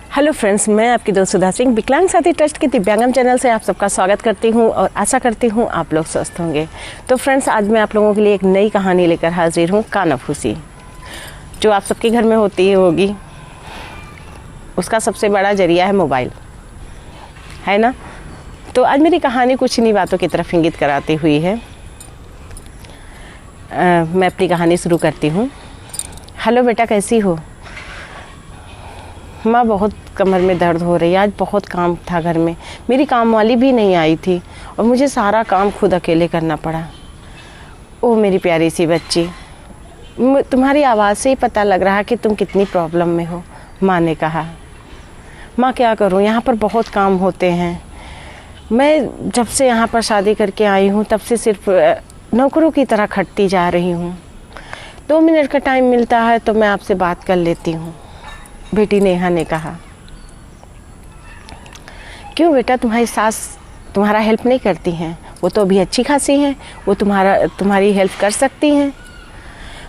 Hello friends, मैं आपकी दोस्त सुधा सिंह विकलांग साथी ट्रस्ट के दिव्यांगम चैनल से आप सबका स्वागत करती हूं और आशा करती हूं आप लोग स्वस्थ होंगे। तो फ्रेंड्स, आज मैं आप लोगों के लिए एक नई कहानी लेकर हाजिर हूं, कानाफूसी, जो आप सबके घर में होती होगी। उसका सबसे बड़ा जरिया है मोबाइल, है ना। तो आज मेरी कहानी कुछ इन्हीं बातों की तरफ इंगित कराती हुई है। मैं अपनी कहानी शुरू करती हूँ। हेलो बेटा, कैसी हो? माँ, बहुत कमर में दर्द हो रही है। आज बहुत काम था घर में, मेरी काम वाली भी नहीं आई थी और मुझे सारा काम खुद अकेले करना पड़ा। ओह मेरी प्यारी सी बच्ची, तुम्हारी आवाज़ से ही पता लग रहा है कि तुम कितनी प्रॉब्लम में हो, माँ ने कहा। माँ, क्या करूँ, यहाँ पर बहुत काम होते हैं। मैं जब से यहाँ पर शादी करके आई हूँ तब से सिर्फ नौकरों की तरह खटती जा रही हूँ। 2 मिनट का टाइम मिलता है तो मैं आपसे बात कर लेती हूँ, बेटी नेहा ने कहा। क्यों बेटा, तुम्हारी सास तुम्हारा हेल्प नहीं करती हैं? वो तो अभी अच्छी खासी हैं, वो तुम्हारी हेल्प कर सकती हैं।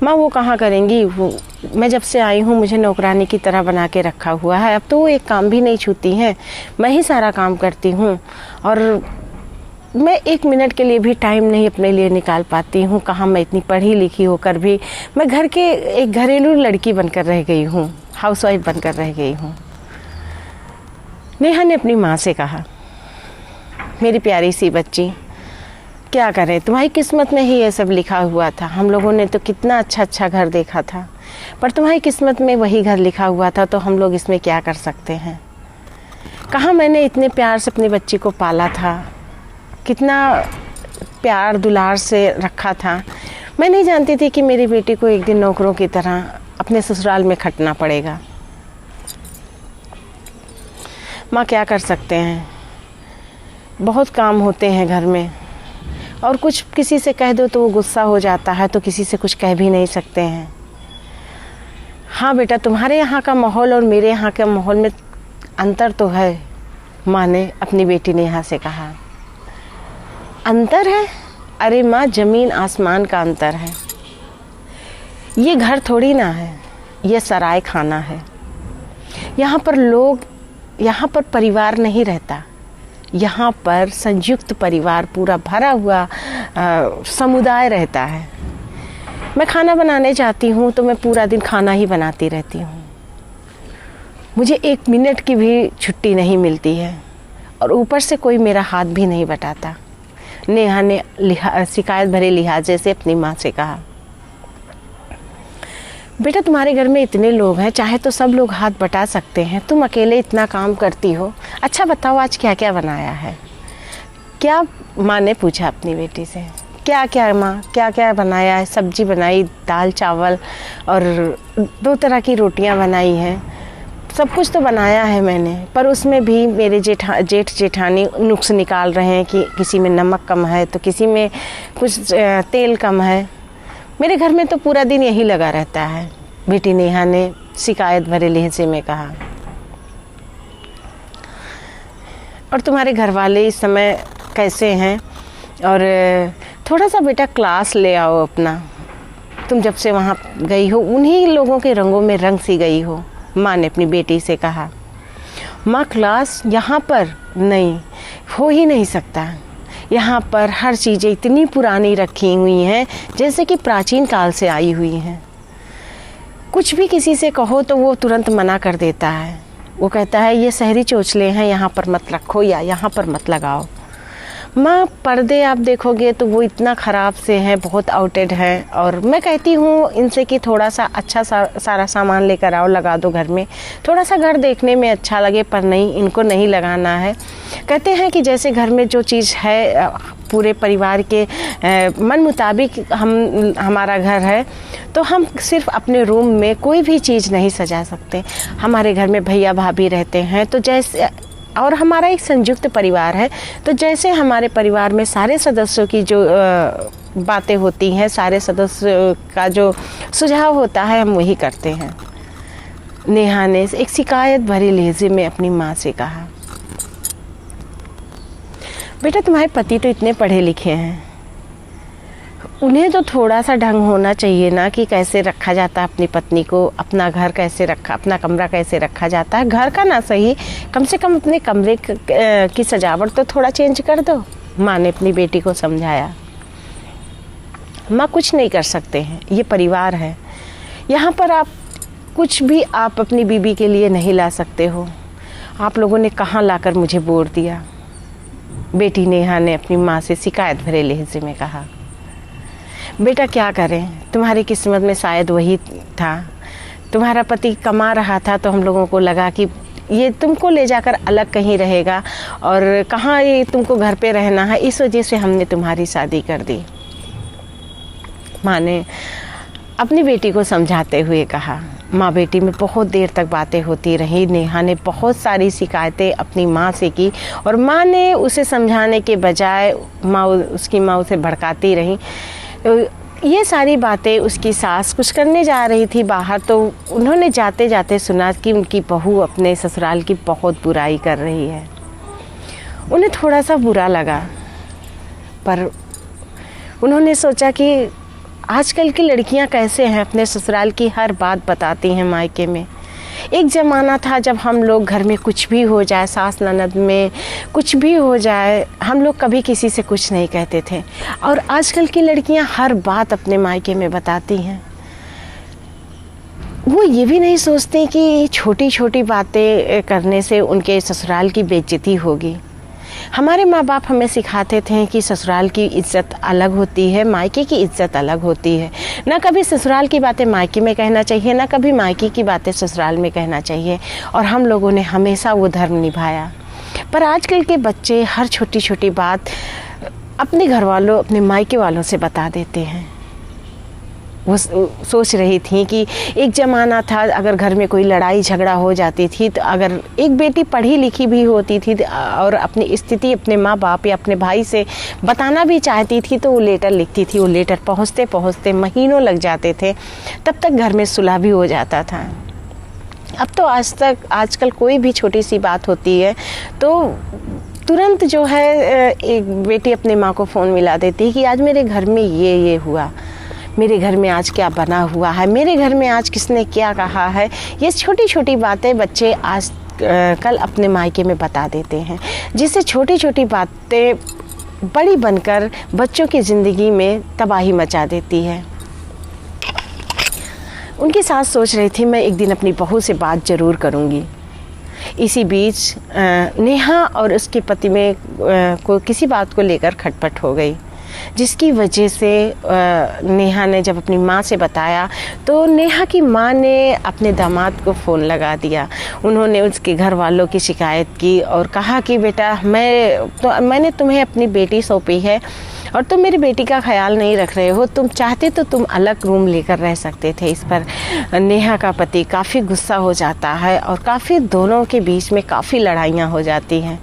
माँ, वो कहाँ करेंगी, वो मैं जब से आई हूँ मुझे नौकरानी की तरह बना के रखा हुआ है। अब तो वो एक काम भी नहीं छूती हैं, मैं ही सारा काम करती हूँ और मैं 1 मिनट के लिए भी टाइम नहीं अपने लिए निकाल पाती हूँ। कहाँ मैं इतनी पढ़ी लिखी होकर भी मैं घर के एक घरेलू लड़की बनकर रह गई हूँ, हाउसवाइफ बनकर रह गई हूँ। नेहा ने अपनी माँ से कहा, मेरी प्यारी सी बच्ची, क्या करें, तुम्हारी किस्मत में ही ये सब लिखा हुआ था। हम लोगों ने तो कितना अच्छा घर देखा था, पर तुम्हारी किस्मत में वही घर लिखा हुआ था, तो हम लोग इसमें क्या कर सकते हैं। कहाँ मैंने इतने प्यार से अपनी बच्ची को पाला था, कितना प्यार दुलार से रखा था। मैं नहीं जानती थी कि मेरी बेटी को एक दिन नौकरों की तरह अपने ससुराल में खटना पड़ेगा। माँ, क्या कर सकते हैं, बहुत काम होते हैं घर में और कुछ किसी से कह दो तो वो गुस्सा हो जाता है, तो किसी से कुछ कह भी नहीं सकते हैं। हाँ बेटा, तुम्हारे यहाँ का माहौल और मेरे यहाँ के माहौल में अंतर तो है, माँ ने अपनी बेटी नेहा से कहा। अंतर है? अरे माँ, ज़मीन आसमान का अंतर है। ये घर थोड़ी ना है, ये सराय खाना है। यहाँ पर परिवार नहीं रहता, यहाँ पर संयुक्त परिवार, पूरा भरा हुआ समुदाय रहता है। मैं खाना बनाने जाती हूँ तो मैं पूरा दिन खाना ही बनाती रहती हूँ, मुझे 1 मिनट की भी छुट्टी नहीं मिलती है और ऊपर से कोई मेरा हाथ भी नहीं बटाता। नेहा ने शिकायत भरे लिहाजे से अपनी माँ से कहा। बेटा, तुम्हारे घर में इतने लोग हैं, चाहे तो सब लोग हाथ बटा सकते हैं, तुम अकेले इतना काम करती हो। अच्छा बताओ, आज क्या क्या बनाया है? क्या, माँ ने पूछा अपनी बेटी से। क्या क्या माँ, क्या क्या बनाया है? सब्जी बनाई, दाल चावल और 2 तरह की रोटियाँ बनाई हैं। सब कुछ तो बनाया है मैंने, पर उसमें भी मेरे जेठ जेठानी नुक्स निकाल रहे हैं कि किसी में नमक कम है तो किसी में कुछ तेल कम है। मेरे घर में तो पूरा दिन यही लगा रहता है, बेटी नेहा ने शिकायत भरे लहजे में कहा। और तुम्हारे घर वाले इस समय कैसे हैं? और थोड़ा सा बेटा क्लास ले आओ अपना, तुम जब से वहाँ गई हो उन्हीं लोगों के रंगों में रंग सी गई हो, माँ ने अपनी बेटी से कहा। माँ, क्लास यहाँ पर नहीं, हो ही नहीं सकता। यहाँ पर हर चीज़ें इतनी पुरानी रखी हुई हैं जैसे कि प्राचीन काल से आई हुई हैं। कुछ भी किसी से कहो तो वो तुरंत मना कर देता है। वो कहता है ये शहरी चोचले हैं, यहाँ पर मत रखो या यहाँ पर मत लगाओ। माँ, पर्दे आप देखोगे तो वो इतना ख़राब से हैं, बहुत आउटेड हैं। और मैं कहती हूँ इनसे कि थोड़ा सा अच्छा सारा सामान लेकर आओ, लगा दो घर में, थोड़ा सा घर देखने में अच्छा लगे, पर नहीं, इनको नहीं लगाना है। कहते हैं कि जैसे घर में जो चीज़ है पूरे परिवार के मन मुताबिक हमारा घर है, तो हम सिर्फ अपने रूम में कोई भी चीज़ नहीं सजा सकते। हमारे घर में भैया भाभी रहते हैं, तो जैसे, और हमारा एक संयुक्त परिवार है, तो जैसे हमारे परिवार में सारे सदस्यों की जो बातें होती हैं, सारे सदस्यों का जो सुझाव होता है, हम वही करते हैं, नेहा ने एक शिकायत भरी लहजे में अपनी माँ से कहा। बेटा, तुम्हारे पति तो इतने पढ़े लिखे हैं, उन्हें तो थोड़ा सा ढंग होना चाहिए ना कि कैसे रखा जाता है अपनी पत्नी को, अपना घर कैसे रखा, अपना कमरा कैसे रखा जाता है। घर का ना सही, कम से कम अपने कमरे की सजावट तो थोड़ा चेंज कर दो। माँ ने अपनी बेटी को समझाया। माँ कुछ नहीं कर सकते हैं, ये परिवार है, यहाँ पर आप कुछ भी आप अपनी बीबी के लिए नहीं ला सकते हो। आप लोगों ने कहाँ लाकर मुझे बोर दिया। बेटी नेहा ने अपनी माँ से शिकायत भरे लहजे में कहा। बेटा क्या करें, तुम्हारी किस्मत में शायद वही था। तुम्हारा पति कमा रहा था तो हम लोगों को लगा कि ये तुमको ले जाकर अलग कहीं रहेगा और कहाँ ये तुमको घर पे रहना है, इस वजह से हमने तुम्हारी शादी कर दी। माँ ने अपनी बेटी को समझाते हुए कहा। माँ बेटी में बहुत देर तक बातें होती रही। नेहा ने बहुत सारी शिकायतें अपनी माँ से की और माँ ने उसे समझाने के बजाय उसकी माँ उसे भड़काती रही। ये सारी बातें उसकी सास कुछ करने जा रही थी बाहर, तो उन्होंने जाते जाते सुना कि उनकी बहू अपने ससुराल की बहुत बुराई कर रही है। उन्हें थोड़ा सा बुरा लगा, पर उन्होंने सोचा कि आजकल की लड़कियां कैसे हैं, अपने ससुराल की हर बात बताती हैं मायके में। एक ज़माना था जब हम लोग घर में कुछ भी हो जाए, सास ननद में कुछ भी हो जाए, हम लोग कभी किसी से कुछ नहीं कहते थे। और आजकल की लड़कियां हर बात अपने मायके में बताती हैं। वो ये भी नहीं सोचती कि छोटी छोटी बातें करने से उनके ससुराल की बेइज्जती होगी। हमारे माँ बाप हमें सिखाते थे कि ससुराल की इज़्ज़त अलग होती है, मायके की इज़्ज़त अलग होती है। ना कभी ससुराल की बातें मायके में कहना चाहिए, ना कभी मायके की बातें ससुराल में कहना चाहिए। और हम लोगों ने हमेशा वो धर्म निभाया। पर आजकल के बच्चे हर छोटी छोटी बात अपने घर वालों, अपने मायके वालों से बता देते हैं। वो सोच रही थी कि एक ज़माना था अगर घर में कोई लड़ाई झगड़ा हो जाती थी तो अगर एक बेटी पढ़ी लिखी भी होती थी और अपनी स्थिति अपने माँ बाप या अपने भाई से बताना भी चाहती थी तो वो लेटर लिखती थी। वो लेटर पहुँचते पहुँचते महीनों लग जाते थे, तब तक घर में सुलह भी हो जाता था। अब तो आजकल कोई भी छोटी सी बात होती है तो तुरंत जो है एक बेटी अपने माँ को फ़ोन मिला देती है कि आज मेरे घर में ये हुआ, मेरे घर में आज क्या बना हुआ है, मेरे घर में आज किसने क्या कहा है। ये छोटी छोटी बातें बच्चे आज कल अपने मायके में बता देते हैं, जिससे छोटी छोटी बातें बड़ी बनकर बच्चों की ज़िंदगी में तबाही मचा देती है। उनकी सास सोच रही थी मैं एक दिन अपनी बहू से बात ज़रूर करूँगी। इसी बीच नेहा और उसके पति में को किसी बात को लेकर खटपट हो गई, जिसकी वजह से नेहा ने जब अपनी माँ से बताया तो नेहा की माँ ने अपने दामाद को फ़ोन लगा दिया। उन्होंने उसके घर वालों की शिकायत की और कहा कि बेटा मैंने तुम्हें अपनी बेटी सौंपी है और तुम मेरी बेटी का ख्याल नहीं रख रहे हो। तुम चाहते तो तुम अलग रूम लेकर रह सकते थे। इस पर नेहा का पति काफ़ी गुस्सा हो जाता है और काफ़ी दोनों के बीच में काफ़ी लड़ाइयाँ हो जाती हैं।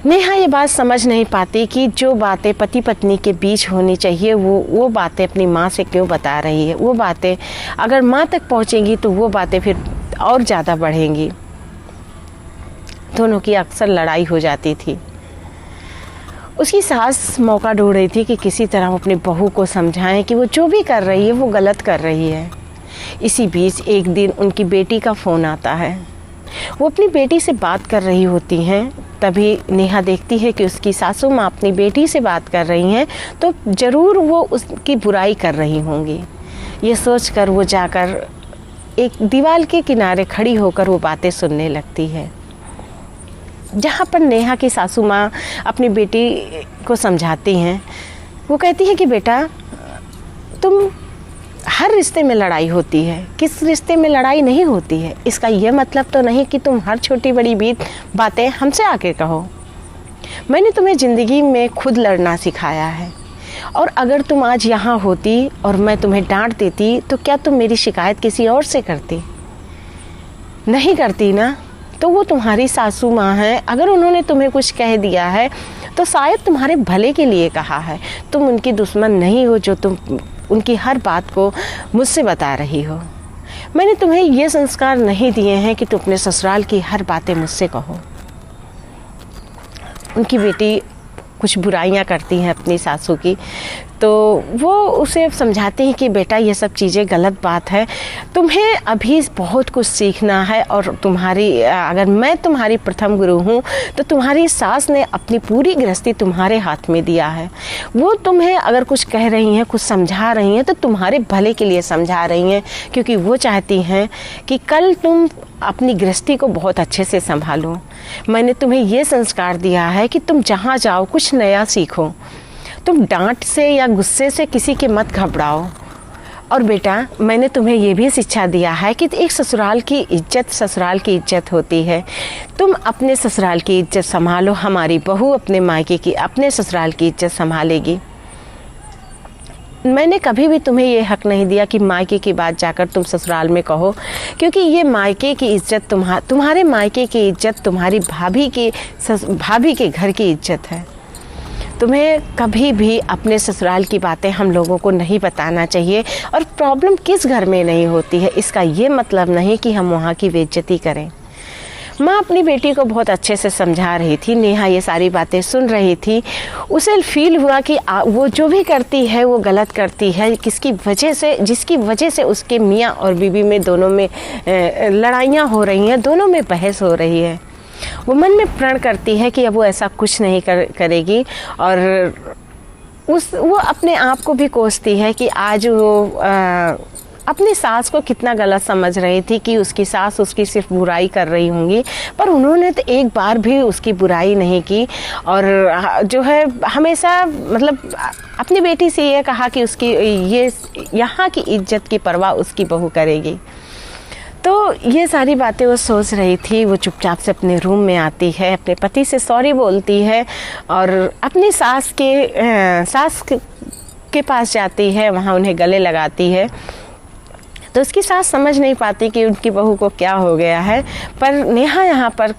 नेहा ये बात समझ नहीं पाती कि जो बातें पति पत्नी के बीच होनी चाहिए वो बातें अपनी माँ से क्यों बता रही है। वो बातें अगर माँ तक पहुँचेंगी तो वो बातें फिर और ज़्यादा बढ़ेंगी। दोनों की अक्सर लड़ाई हो जाती थी। उसकी सास मौका ढूंढ रही थी कि किसी तरह वो अपनी बहू को समझाएं कि वो जो भी कर रही है वो गलत कर रही है। इसी बीच एक दिन उनकी बेटी का फ़ोन आता है। वो अपनी बेटी से बात कर रही होती हैं, तभी नेहा देखती है कि उसकी सासू माँ अपनी बेटी से बात कर रही हैं तो ज़रूर वो उसकी बुराई कर रही होंगी। ये सोचकर वो जाकर एक दीवार के किनारे खड़ी होकर वो बातें सुनने लगती है, जहाँ पर नेहा की सासू माँ अपनी बेटी को समझाती हैं। वो कहती है कि बेटा तुम हर रिश्ते में लड़ाई होती है, किस रिश्ते में लड़ाई नहीं होती है इसका यह मतलब तो नहीं कि तुम हर छोटी बड़ी बातें हमसे आके कहो। मैंने तुम्हें ज़िंदगी में खुद लड़ना सिखाया है और अगर तुम आज यहाँ होती और मैं तुम्हें डांट देती तो क्या तुम मेरी शिकायत किसी और से करती? नहीं करती ना। तो वो तुम्हारी सासू माँ है, अगर उन्होंने तुम्हें कुछ कह दिया है तो शायद तुम्हारे भले के लिए कहा है। तुम उनकी दुश्मन नहीं हो जो तुम उनकी हर बात को मुझसे बता रही हो। मैंने तुम्हें ये संस्कार नहीं दिए हैं कि तुम अपने ससुराल की हर बातें मुझसे कहो। उनकी बेटी कुछ बुराइयां करती हैं अपनी सासू की, तो वो उसे समझाते हैं कि बेटा ये सब चीज़ें गलत बात है, तुम्हें अभी बहुत कुछ सीखना है, और अगर मैं तुम्हारी प्रथम गुरु हूँ तो तुम्हारी सास ने अपनी पूरी गृहस्थी तुम्हारे हाथ में दिया है। वो तुम्हें अगर कुछ कह रही हैं, कुछ समझा रही हैं तो तुम्हारे भले के लिए समझा रही हैं, क्योंकि वो चाहती हैं कि कल तुम अपनी गृहस्थी को बहुत अच्छे से संभालो। मैंने तुम्हें ये संस्कार दिया है कि तुम जहाँ जाओ कुछ नया सीखो, तुम डांट से या गुस्से से किसी के मत घबराओ। और बेटा मैंने तुम्हें ये भी शिक्षा दिया है कि एक ससुराल की इज्जत होती है। तुम अपने ससुराल की इज्जत संभालो, हमारी बहू अपने मायके की अपने ससुराल की इज्जत संभालेगी। मैंने कभी भी तुम्हें ये हक नहीं दिया कि मायके की बात जाकर तुम ससुराल में कहो, क्योंकि ये मायके की इज्जत तुम्हारे मायके की इज्जत तुम्हारी भाभी के घर की इज्जत है। तुम्हें कभी भी अपने ससुराल की बातें हम लोगों को नहीं बताना चाहिए। और प्रॉब्लम किस घर में नहीं होती है, इसका ये मतलब नहीं कि हम वहाँ की बेइज्जती करें। माँ अपनी बेटी को बहुत अच्छे से समझा रही थी। नेहा ये सारी बातें सुन रही थी। उसे फील हुआ कि वो जो भी करती है वो गलत करती है, जिसकी वजह से उसके मियाँ और बीवी में दोनों में लड़ाइयाँ हो रही हैं, दोनों में बहस हो रही है। वो मन में प्रण करती है कि अब वो ऐसा कुछ नहीं करेगी, और वो अपने आप को भी कोसती है कि आज वो अपनी सास को कितना गलत समझ रही थी कि उसकी सास उसकी सिर्फ बुराई कर रही होंगी, पर उन्होंने तो एक बार भी उसकी बुराई नहीं की। और जो है हमेशा मतलब अपनी बेटी से ये कहा कि उसकी यहाँ की इज्जत की परवाह उसकी बहू करेगी। तो ये सारी बातें वो सोच रही थी। वो चुपचाप से अपने रूम में आती है, अपने पति से सॉरी बोलती है और अपनी सास के पास जाती है, वहाँ उन्हें गले लगाती है। तो उसकी सास समझ नहीं पाती कि उनकी बहू को क्या हो गया है, पर नेहा यहाँ पर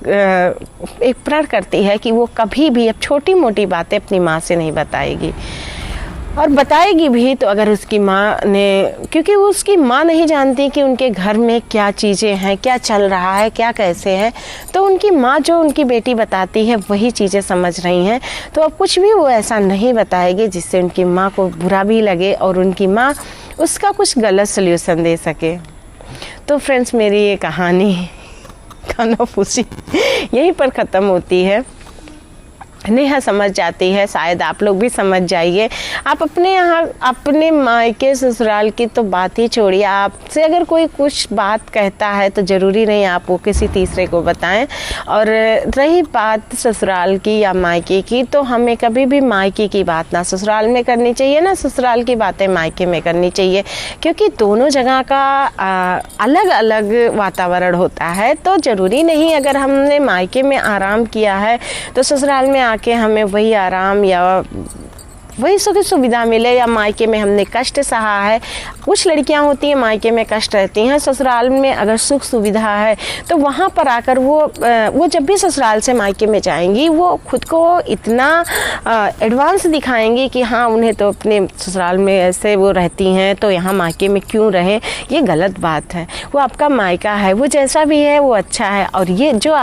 एक प्रण करती है कि वो कभी भी अब छोटी मोटी बातें अपनी माँ से नहीं बताएगी, और बताएगी भी तो अगर उसकी माँ ने, क्योंकि वो उसकी माँ नहीं जानती कि उनके घर में क्या चीज़ें हैं, क्या चल रहा है, क्या कैसे है। तो उनकी माँ जो उनकी बेटी बताती है वही चीज़ें समझ रही हैं। तो अब कुछ भी वो ऐसा नहीं बताएगी जिससे उनकी माँ को बुरा भी लगे और उनकी माँ उसका कुछ गलत सल्यूशन दे सके। तो फ्रेंड्स, मेरी ये कहानी कानाफूसी यहीं पर ख़त्म होती है। नेहा समझ जाती है, शायद आप लोग भी समझ जाइए। आप अपने यहाँ अपने मायके ससुराल की तो बात ही छोड़िए, आपसे अगर कोई कुछ बात कहता है तो ज़रूरी नहीं आप वो किसी तीसरे को बताएं। और रही बात ससुराल की या मायके की, तो हमें कभी भी मायके की बात ना ससुराल में करनी चाहिए, ना ससुराल की बातें मायके में करनी चाहिए, क्योंकि दोनों जगह का अलग अलग वातावरण होता है। तो ज़रूरी नहीं अगर हमने मायके में आराम किया है तो ससुराल में आके हमें वही आराम या वही सुख सुविधा मिले, या मायके में हमने कष्ट सहा है। कुछ लड़कियां होती हैं मायके में कष्ट रहती हैं, ससुराल में अगर सुख सुविधा है तो वहाँ पर आकर वो जब भी ससुराल से मायके में जाएंगी वो खुद को इतना एडवांस दिखाएंगी कि हाँ उन्हें तो अपने ससुराल में ऐसे वो रहती हैं तो यहाँ मायके में क्यों रहें। ये गलत बात है। वो आपका मायका है, वो जैसा भी है वो अच्छा है, और ये जो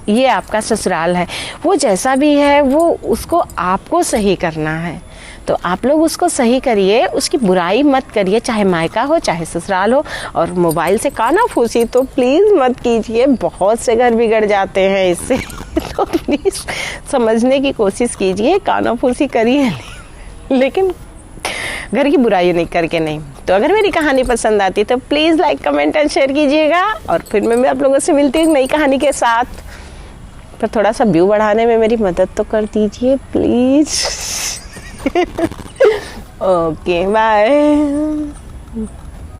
ये आपका ससुराल है, वो जैसा भी है वो उसको आपको सही करना है। तो आप लोग उसको सही करिए, उसकी बुराई मत करिए, चाहे मायका हो चाहे ससुराल हो। और मोबाइल से कानाफूसी तो प्लीज़ मत कीजिए, बहुत से घर बिगड़ जाते हैं इससे। तो प्लीज़ समझने की कोशिश कीजिए, कानाफूसी करिए लेकिन घर की बुराई नहीं करके नहीं। तो अगर मेरी कहानी पसंद आती तो please like comment and share कीजिएगा, और फिर मैं आप लोगों से मिलती हूँ नई कहानी के साथ। पर थोड़ा सा व्यू बढ़ाने में मेरी मदद तो कर दीजिए प्लीज़। Okay bye.